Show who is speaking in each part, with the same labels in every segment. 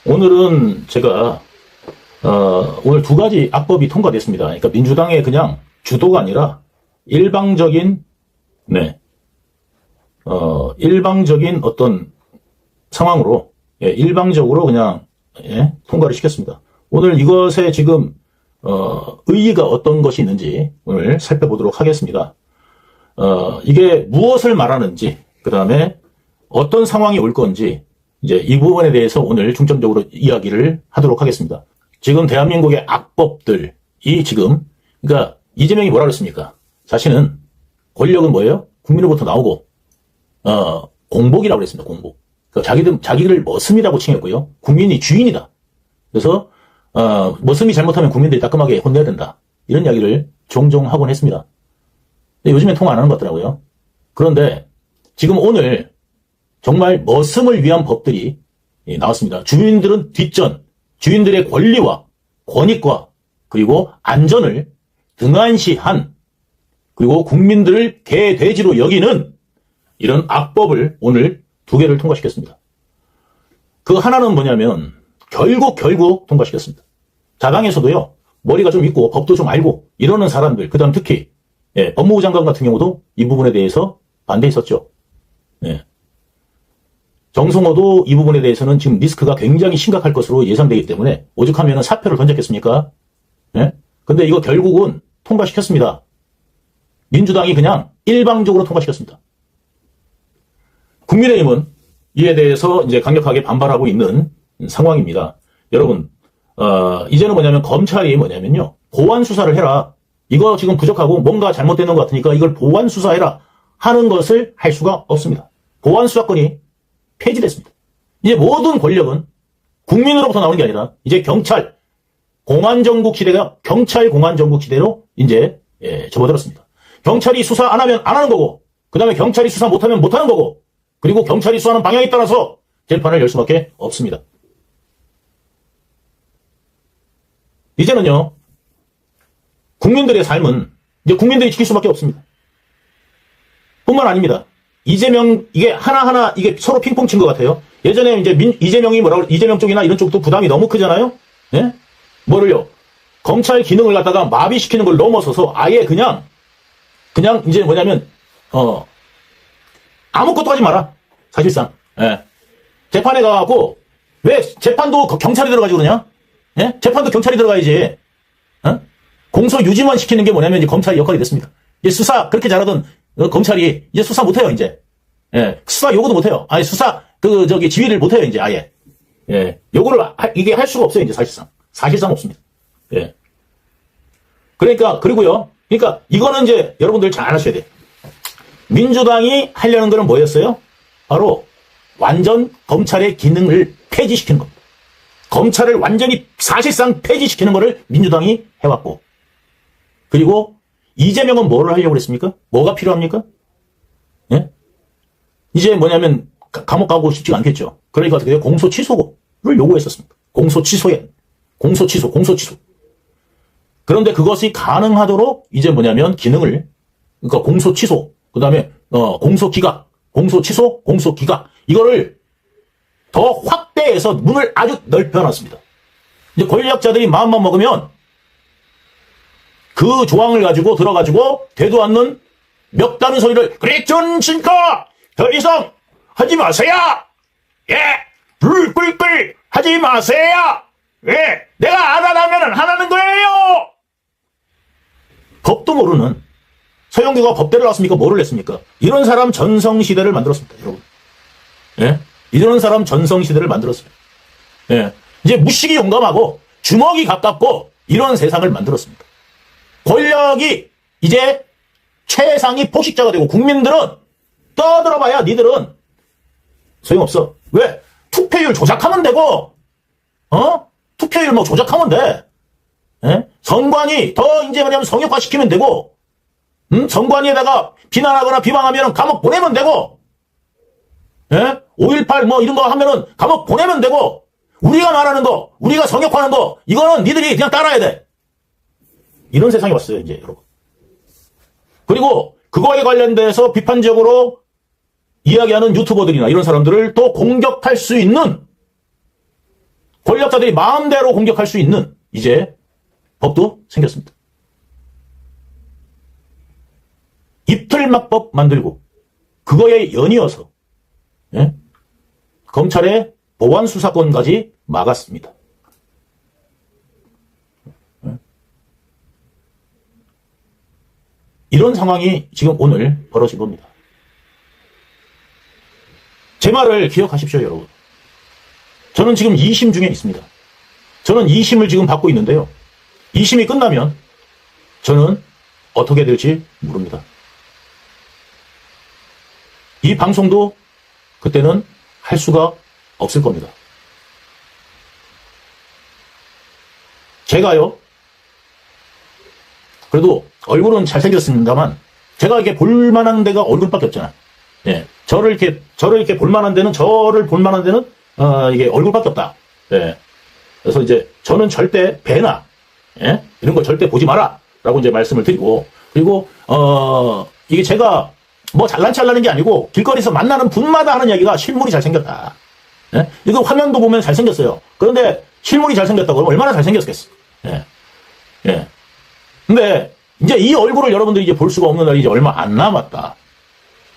Speaker 1: 오늘은 제가 오늘 두 가지 악법이 통과됐습니다. 그러니까 민주당의 그냥 주도가 아니라 일방적인 일방적인 어떤 상황으로 일방적으로 그냥 통과를 시켰습니다. 오늘 이것에 지금 의의가 어떤 것이 있는지 오늘 살펴보도록 하겠습니다. 이게 무엇을 말하는지, 그 다음에 어떤 상황이 올 건지, 이제 이 부분에 대해서 오늘 중점적으로 이야기를 하도록 하겠습니다. 지금 대한민국의 악법들이 지금, 그러니까 이재명이 뭐라 그랬습니까? 자신은 권력은 뭐예요? 국민으로부터 나오고, 공복이라고 그랬습니다. 공복. 그러니까 자기를 머슴이라고 칭했고요. 국민이 주인이다. 그래서, 머슴이 잘못하면 국민들이 따끔하게 혼내야 된다. 이런 이야기를 종종 하곤 했습니다. 근데 요즘엔 통화 안 하는 것 같더라고요. 그런데 지금 오늘 정말 머슴을 위한 법들이 나왔습니다. 주인들은 뒷전, 주인들의 권리와 권익과 그리고 안전을 등한시한, 그리고 국민들을 개, 돼지로 여기는 이런 악법을 오늘 두 개를 통과시켰습니다. 그 하나는 뭐냐면 결국 통과시켰습니다. 자당에서도요, 머리가 좀 있고 법도 좀 알고 이러는 사람들, 그 다음 특히 법무부 장관 같은 경우도 이 부분에 대해서 반대했었죠. 정성호도 이 부분에 대해서는 지금 리스크가 굉장히 심각할 것으로 예상되기 때문에 오죽하면 사표를 던졌겠습니까? 근데 이거 결국은 통과시켰습니다. 민주당이 그냥 일방적으로 통과시켰습니다. 국민의힘은 이에 대해서 이제 강력하게 반발하고 있는 상황입니다. 여러분, 이제는 뭐냐면 검찰이 뭐냐면요, 보완 수사를 해라. 이거 지금 부족하고 뭔가 잘못되는 것 같으니까 이걸 보완 수사해라 하는 것을 할 수가 없습니다. 보완 수사권이 폐지됐습니다. 이제 모든 권력은 국민으로부터 나오는 게 아니라 이제 경찰, 공안정국 시대가 경찰 공안정국 시대로 이제 접어들었습니다. 경찰이 수사 안 하면 안 하는 거고, 그 다음에 경찰이 수사 못하면 못하는 거고, 그리고 경찰이 수사하는 방향에 따라서 재판을 열 수밖에 없습니다. 이제는요, 국민들의 삶은 이제 국민들이 지킬 수밖에 없습니다. 뿐만 아닙니다. 이재명, 이게 하나하나 이게 서로 핑퐁 친 것 같아요. 예전에 이제 이재명이 이재명 쪽이나 이런 쪽도 부담이 너무 크잖아요? 예? 뭐를요? 검찰 기능을 갖다가 마비시키는 걸 넘어서서 아예 그냥 이제 뭐냐면, 아무것도 하지 마라. 사실상. 재판에 가갖고, 왜 재판도 경찰이 들어가지 그러냐? 재판도 경찰이 들어가야지. 공소 유지만 시키는 게 뭐냐면 이제 검찰의 역할이 됐습니다. 이제 수사 그렇게 잘하던 검찰이 이제 수사 못해요, 이제. 수사 요구도 못해요. 아니, 수사, 지휘를 못해요, 이제 아예. 요구를, 이게 할 수가 없어요, 이제 사실상. 사실상 없습니다. 그리고요. 그러니까 이거는 이제 여러분들 잘 아셔야 돼요. 민주당이 하려는 거는 뭐였어요? 바로 완전 검찰의 기능을 폐지시키는 겁니다. 검찰을 완전히 사실상 폐지시키는 거를 민주당이 해왔고, 그리고 이재명은 뭐를 하려고 그랬습니까? 뭐가 필요합니까? 이제 뭐냐면 감옥 가고 싶지가 않겠죠. 그러니까 어떻게 돼요? 공소 취소를 요구했었습니다. 공소 취소. 그런데 그것이 가능하도록 이제 뭐냐면 기능을, 그러니까 공소 취소, 그 다음에 공소 기각, 공소 취소, 공소 기각, 이거를 더 확대해서 문을 아주 넓혀놨습니다. 이제 권력자들이 마음만 먹으면 그 조항을 가지고 들어가지고 되도 않는 멱다는 소리를, 그래 전신가 더 이상 하지 마세요. 불끌끌 하지 마세요. 내가 안 하라면 안 하는 거예요. 법도 모르는 서영교가 법대로 나왔습니까? 뭐를 냈습니까? 이런 사람 전성시대를 만들었습니다, 여러분. 이런 사람 전성시대를 만들었습니다. 이제 무식이 용감하고 주먹이 가깝고 이런 세상을 만들었습니다. 권력이 이제 최상위 포식자가 되고 국민들은 떠들어봐야 니들은 소용없어. 왜? 투표율 조작하면 되고, 투표율 뭐 조작하면 돼. 선관위 더 이제 뭐냐면 성역화시키면 되고, 선관위에다가 비난하거나 비방하면 감옥 보내면 되고, 5.18 뭐 이런 거 하면은 감옥 보내면 되고, 우리가 말하는 거, 우리가 성역화하는 거, 이거는 니들이 그냥 따라야 돼. 이런 세상이 왔어요, 이제, 여러분. 그리고 그거에 관련돼서 비판적으로 이야기하는 유튜버들이나 이런 사람들을 또 공격할 수 있는 권력자들이 마음대로 공격할 수 있는 이제 법도 생겼습니다. 입틀막법 만들고 그거에 연이어서 예? 검찰의 보안 수사권까지 막았습니다. 예? 이런 상황이 지금 오늘 벌어진 겁니다. 제 말을 기억하십시오, 여러분. 저는 지금 2심 중에 있습니다. 저는 2심을 지금 받고 있는데요. 2심이 끝나면 저는 어떻게 될지 모릅니다. 이 방송도 그때는 할 수가 없을 겁니다. 제가요, 그래도 얼굴은 잘생겼습니다만, 제가 이렇게 볼만한 데가 얼굴밖에 없잖아요. 예. 저를 이렇게 볼만한 데는, 이게 얼굴밖에 없다. 예. 그래서 이제 저는 절대 배나, 예? 이런 거 절대 보지 마라. 라고 이제 말씀을 드리고, 그리고, 이게 제가 뭐 잘난 체 하려는 게 아니고, 길거리에서 만나는 분마다 하는 이야기가 실물이 잘생겼다. 예? 이거 화면도 보면 잘생겼어요. 그런데 실물이 잘생겼다고 그러면 얼마나 잘생겼겠어. 예. 예. 근데 이제 이 얼굴을 여러분들이 이제 볼 수가 없는 날이 이제 얼마 안 남았다.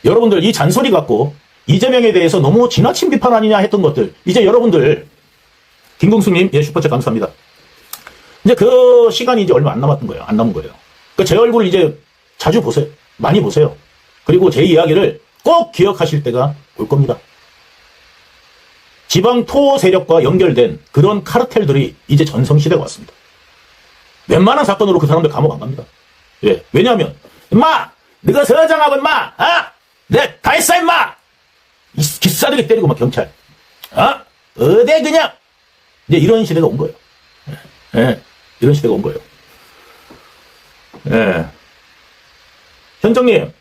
Speaker 1: 여러분들 이 잔소리 갖고 이재명에 대해서 너무 지나친 비판 아니냐 했던 것들, 이제 여러분들, 김궁수님, 예, 슈퍼챗 감사합니다. 이제 그 시간이 이제 얼마 안 남았던 거예요. 안 남은 거예요. 그러니까 제 얼굴을 이제 자주 보세요. 많이 보세요. 그리고 제 이야기를 꼭 기억하실 때가 올 겁니다. 지방 토 세력과 연결된 그런 카르텔들이 이제 전성시대가 왔습니다. 웬만한 사건으로 그 사람들 감옥 안 갑니다. 예. 왜냐하면, 임마! 너가 서장하고 임마! 아! 내 다 했어 임마! 기싸들이 때리고 막 경찰. 어디 그냥! 이제 이런 시대가 온 거예요. 예. 이런 시대가 온 거예요. 예. 현정님,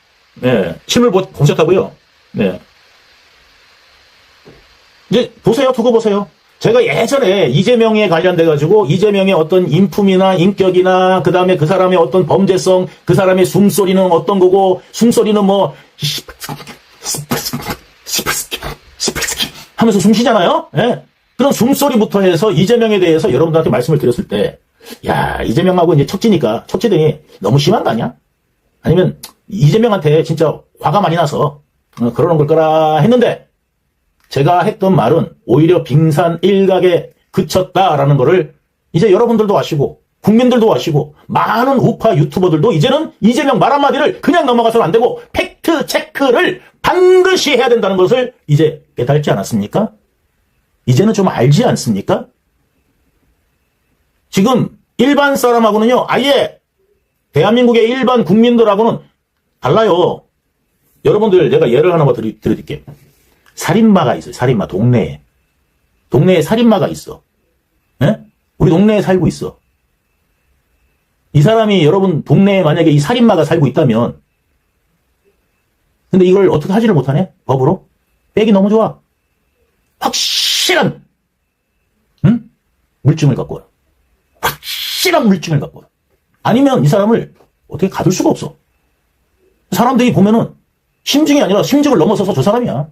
Speaker 1: 예. 실물 보셨다고요? 네. 이제 보세요. 두고 보세요. 제가 예전에 이재명에 관련돼가지고 이재명의 어떤 인품이나 인격이나 그 다음에 그 사람의 어떤 범죄성, 그 사람의 숨소리는 어떤 거고, 숨소리는 뭐 하면서 숨 쉬잖아요. 예? 그런 숨소리부터 해서 이재명에 대해서 여러분들한테 말씀을 드렸을 때, 야, 이재명하고 이제 척지더니 너무 심한 거 아니야? 아니면 이재명한테 진짜 화가 많이 나서 그러는 걸 거라 했는데, 제가 했던 말은 오히려 빙산 일각에 그쳤다라는 거를 이제 여러분들도 아시고 국민들도 아시고 많은 우파 유튜버들도 이제는 이재명 말 한마디를 그냥 넘어가서는 안 되고 팩트 체크를 반드시 해야 된다는 것을 이제 깨달지 않았습니까? 이제는 좀 알지 않습니까? 지금 일반 사람하고는요, 아예 대한민국의 일반 국민들하고는 달라요. 여러분들, 내가 예를 하나만 드릴게요. 살인마가 있어요. 살인마. 동네에 살인마가 있어. 예? 우리 동네에 살고 있어. 이 사람이 여러분 동네에 만약에 이 살인마가 살고 있다면, 근데 이걸 어떻게 하지를 못하네? 법으로? 빼기 너무 좋아. 확실한 물증을 갖고 와요. 확실한 물증을 갖고 와요. 아니면 이 사람을 어떻게 가둘 수가 없어. 사람들이 보면은 심증이 아니라 심증을 넘어서서 저 사람이야.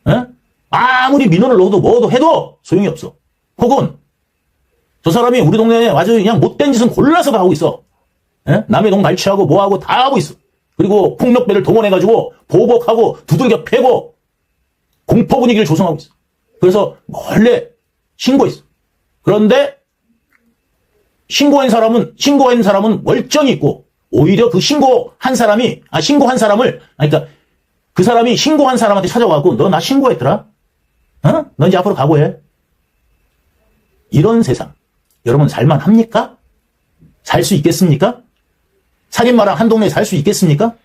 Speaker 1: 에? 아무리 민원을 넣어도 뭐도 해도 소용이 없어. 혹은 저 사람이 우리 동네에 아주 그냥 못된 짓은 골라서 다 하고 있어. 에? 남의 동 날취하고 뭐하고 다 하고 있어. 그리고 폭력배를 동원해가지고 보복하고 두들겨 패고 공포 분위기를 조성하고 있어. 그래서 원래 신고했어. 그런데 신고한 사람은 멀쩡히 있고, 오히려 그 신고한 사람을, 그러니까 그 사람이 신고한 사람한테 찾아와갖고, 너 나 신고했더라? 너 이제 앞으로 각오해. 이런 세상. 여러분 살만합니까? 살 수 있겠습니까? 살인마랑 한 동네에 살 수 있겠습니까?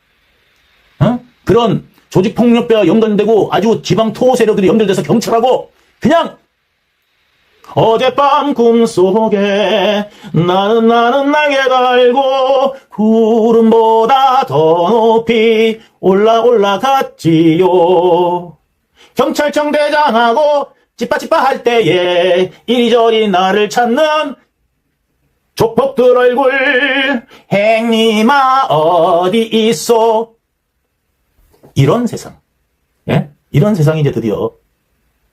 Speaker 1: 그런 조직폭력배와 연관되고 아주 지방 토호 세력들이 연결돼서 경찰하고 그냥 어젯밤 꿈속에 나는 날개 달고 구름보다 더 높이 올라갔지요. 경찰청 대장하고 찌빠찌빠 할 때에 이리저리 나를 찾는 족복들 얼굴 행님아 어디 있어. 이런 세상. 예? 이런 세상이 이제 드디어,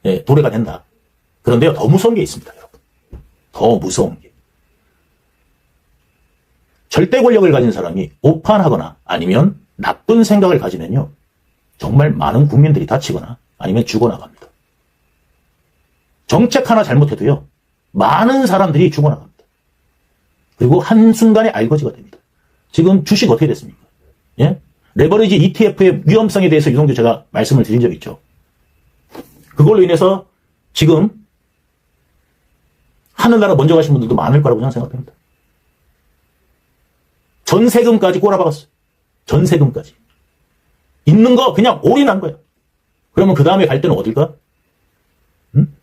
Speaker 1: 예, 도래가 된다. 그런데요, 더 무서운 게 있습니다, 여러분. 더 무서운 게. 절대 권력을 가진 사람이 오판하거나 아니면 나쁜 생각을 가지면요, 정말 많은 국민들이 다치거나 아니면 죽어나갑니다. 정책 하나 잘못해도요, 많은 사람들이 죽어나갑니다. 그리고 한순간에 알거지가 됩니다. 지금 주식 어떻게 됐습니까? 예? 레버리지 ETF의 위험성에 대해서 유동규 제가 말씀을 드린 적이 있죠. 그걸로 인해서 지금 하늘나라 먼저 가신 분들도 많을 거라고 저는 생각합니다. 전세금까지 꼬라박았어요. 전세금까지. 있는 거 그냥 올인한 거예요. 그러면 그 다음에 갈 때는 어딜까? 응?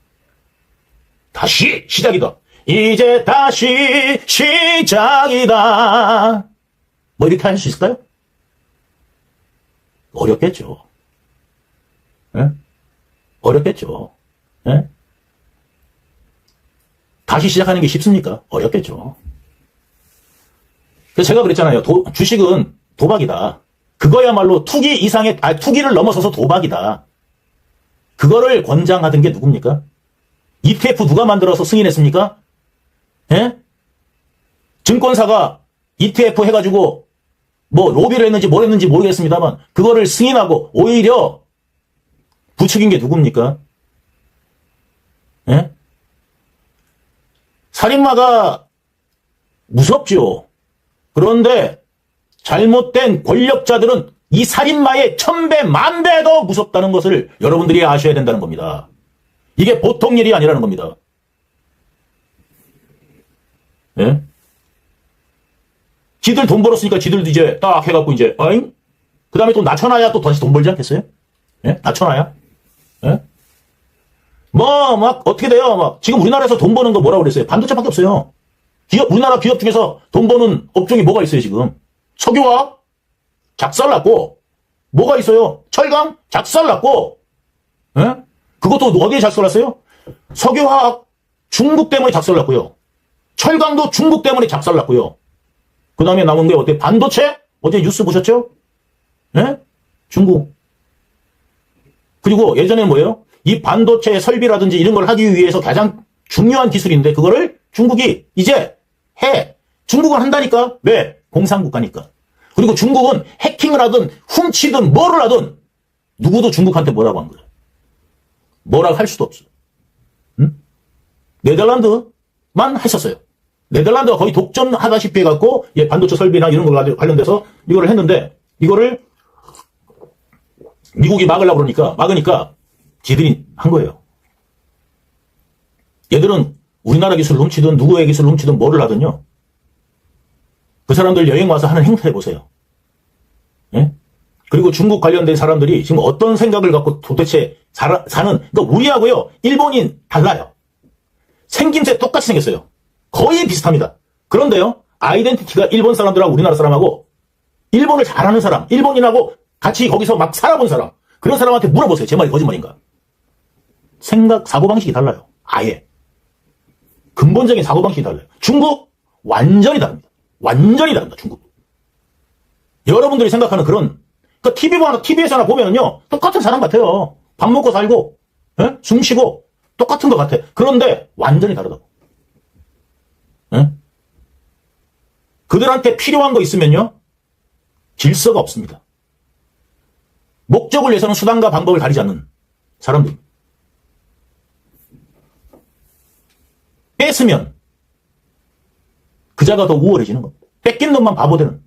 Speaker 1: 다시 시작이다. 이제 다시 시작이다. 뭐 이렇게 할 수 있을까요? 어렵겠죠. 예? 어렵겠죠. 예? 다시 시작하는 게 쉽습니까? 어렵겠죠. 그래서 제가 그랬잖아요. 주식은 도박이다. 그거야말로 투기 이상의, 투기를 넘어서서 도박이다. 그거를 권장하던 게 누굽니까? ETF 누가 만들어서 승인했습니까? 예? 증권사가 ETF 해가지고 뭐 로비를 했는지 뭘 했는지 모르겠습니다만 그거를 승인하고 오히려 부추긴 게 누굽니까? 예? 살인마가 무섭죠. 그런데 잘못된 권력자들은 이 살인마의 1000배, 10,000배 더 무섭다는 것을 여러분들이 아셔야 된다는 겁니다. 이게 보통 일이 아니라는 겁니다. 예? 지들 돈 벌었으니까 지들도 이제 딱 해갖고 이제, 어잉? 그 다음에 또 낮춰놔야 또 다시 돈 벌지 않겠어요? 예? 낮춰놔야? 예? 막, 어떻게 돼요? 막, 지금 우리나라에서 돈 버는 거 뭐라고 그랬어요? 반도체밖에 없어요. 우리나라 기업 중에서 돈 버는 업종이 뭐가 있어요, 지금? 석유화학? 작살났고, 뭐가 있어요? 철강? 작살났고, 예? 그것도 어디에 작살났어요? 석유화학 중국 때문에 작살났고요. 철강도 중국 때문에 작살났고요. 그 다음에 남은 게 어때? 반도체? 어제 뉴스 보셨죠? 예? 중국. 그리고 예전에 뭐예요? 이 반도체 설비라든지 이런 걸 하기 위해서 가장 중요한 기술인데 그거를 중국이 이제 해. 중국은 한다니까? 왜? 공산국가니까. 그리고 중국은 해킹을 하든 훔치든 뭐를 하든 누구도 중국한테 뭐라고 한 거예요. 뭐라고 할 수도 없어. 응? 네덜란드만 했었어요. 네덜란드가 거의 독점하다시피 해갖고 반도체 설비나 이런 거 관련돼서 이거를 했는데 이거를 미국이 막으니까 지들이 한 거예요. 얘들은 우리나라 기술 훔치든 누구의 기술 훔치든 뭐를 하든요. 그 사람들 여행 와서 하는 행태 해보세요. 예? 그리고 중국 관련된 사람들이 지금 어떤 생각을 갖고 도대체 사는, 그러니까 우리하고요, 일본인 달라요. 생김새 똑같이 생겼어요. 거의 비슷합니다. 그런데요, 아이덴티티가 일본 사람들하고 우리나라 사람하고 일본을 잘하는 사람, 일본인하고 같이 거기서 막 살아본 사람, 그런 사람한테 물어보세요. 제 말이 거짓말인가? 사고방식이 달라요. 아예. 근본적인 사고방식이 달라요. 중국? 완전히 다릅니다. 완전히 다릅니다, 중국. 여러분들이 생각하는 그런, TV에서나 보면요, 똑같은 사람 같아요. 밥 먹고 살고, 예? 숨 쉬고, 똑같은 것 같아. 그런데 완전히 다르다고. 예? 그들한테 필요한 거 있으면요, 질서가 없습니다. 목적을 위해서는 수단과 방법을 가리지 않는 사람들. 뺏으면 그 자가 더 우월해지는 겁니다. 뺏긴 놈만 바보 되는.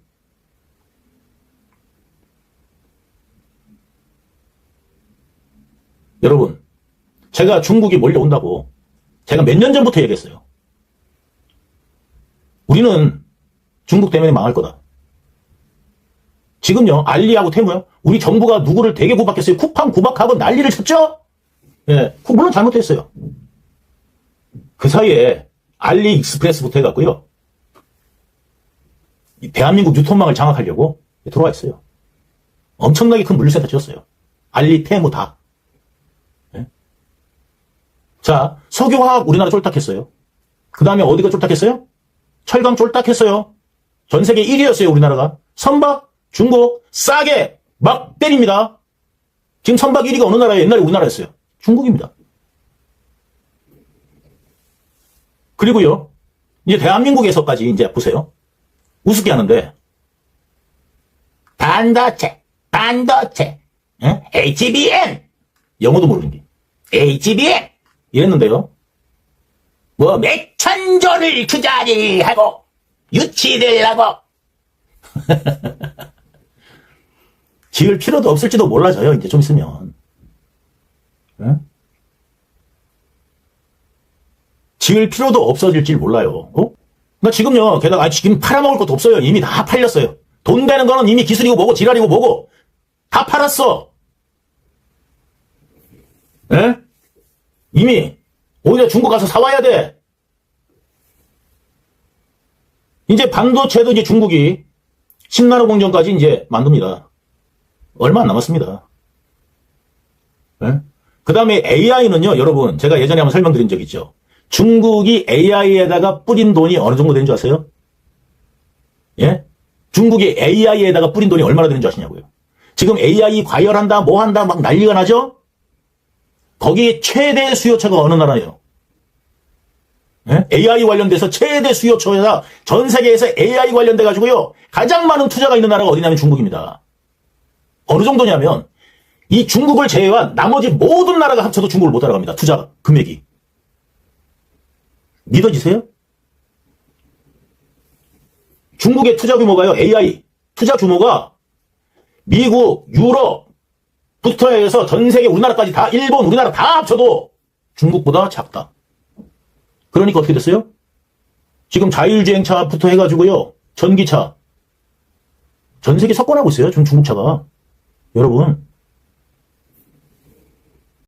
Speaker 1: 여러분, 제가 중국이 몰려온다고 제가 몇 년 전부터 얘기했어요. 우리는 중국 때문에 망할 거다. 지금요, 알리하고 테무요. 우리 정부가 누구를 되게 구박했어요. 쿠팡 구박하고 난리를 쳤죠? 예, 물론 잘못했어요. 그 사이에 알리익스프레스부터 해갖고요. 대한민국 유통망을 장악하려고 들어와 있어요. 엄청나게 큰 물류센터 지었어요. 알리, 테무 다. 예? 자, 석유화학 우리나라 쫄딱했어요. 그 다음에 어디가 쫄딱했어요? 철강 쫄딱했어요. 전 세계 1위였어요, 우리나라가. 선박, 중국, 싸게 막 때립니다. 지금 선박 1위가 어느 나라예요? 옛날에 우리나라였어요. 중국입니다. 그리고요, 이제 대한민국에서까지 이제 보세요. 우습게 하는데, 반도체, HBM! 영어도 모르는 게. HBM! 이랬는데요. 뭐, 몇천조를 투자를 하고, 유치를 하고, 지을 필요도 없을지도 몰라져요, 이제 좀 있으면. 네? 지을 필요도 없어질지 몰라요. 나 지금요, 게다가, 지금 팔아먹을 것도 없어요. 이미 다 팔렸어요. 돈 되는 거는 이미 기술이고 뭐고, 지랄이고 뭐고, 다 팔았어. 예? 이미, 오히려 중국 가서 사와야 돼. 이제 반도체도 이제 중국이 10나노 공정까지 이제 만듭니다. 얼마 안 남았습니다. 예? 그 다음에 AI는요, 여러분, 제가 예전에 한번 설명드린 적 있죠. 중국이 AI에다가 뿌린 돈이 어느 정도 되는 줄 아세요? 예? 중국이 AI에다가 뿌린 돈이 얼마나 되는 줄 아시냐고요. 지금 AI 과열한다, 뭐 한다, 막 난리가 나죠? 거기 최대 수요처가 어느 나라예요? 예? AI 관련돼서 최대 수요처에다 전 세계에서 AI 관련돼가지고요, 가장 많은 투자가 있는 나라가 어디냐면 중국입니다. 어느 정도냐면, 이 중국을 제외한 나머지 모든 나라가 합쳐도 중국을 못 따라갑니다. 투자 금액이. 믿어지세요? 중국의 투자 규모가요, AI 투자 규모가 미국, 유럽부터 해서 전 세계 우리나라까지 다, 일본, 우리나라 다 합쳐도 중국보다 작다. 그러니까 어떻게 됐어요? 지금 자율주행차부터 해가지고요, 전기차. 전 세계 석권하고 있어요, 지금 중국차가. 여러분.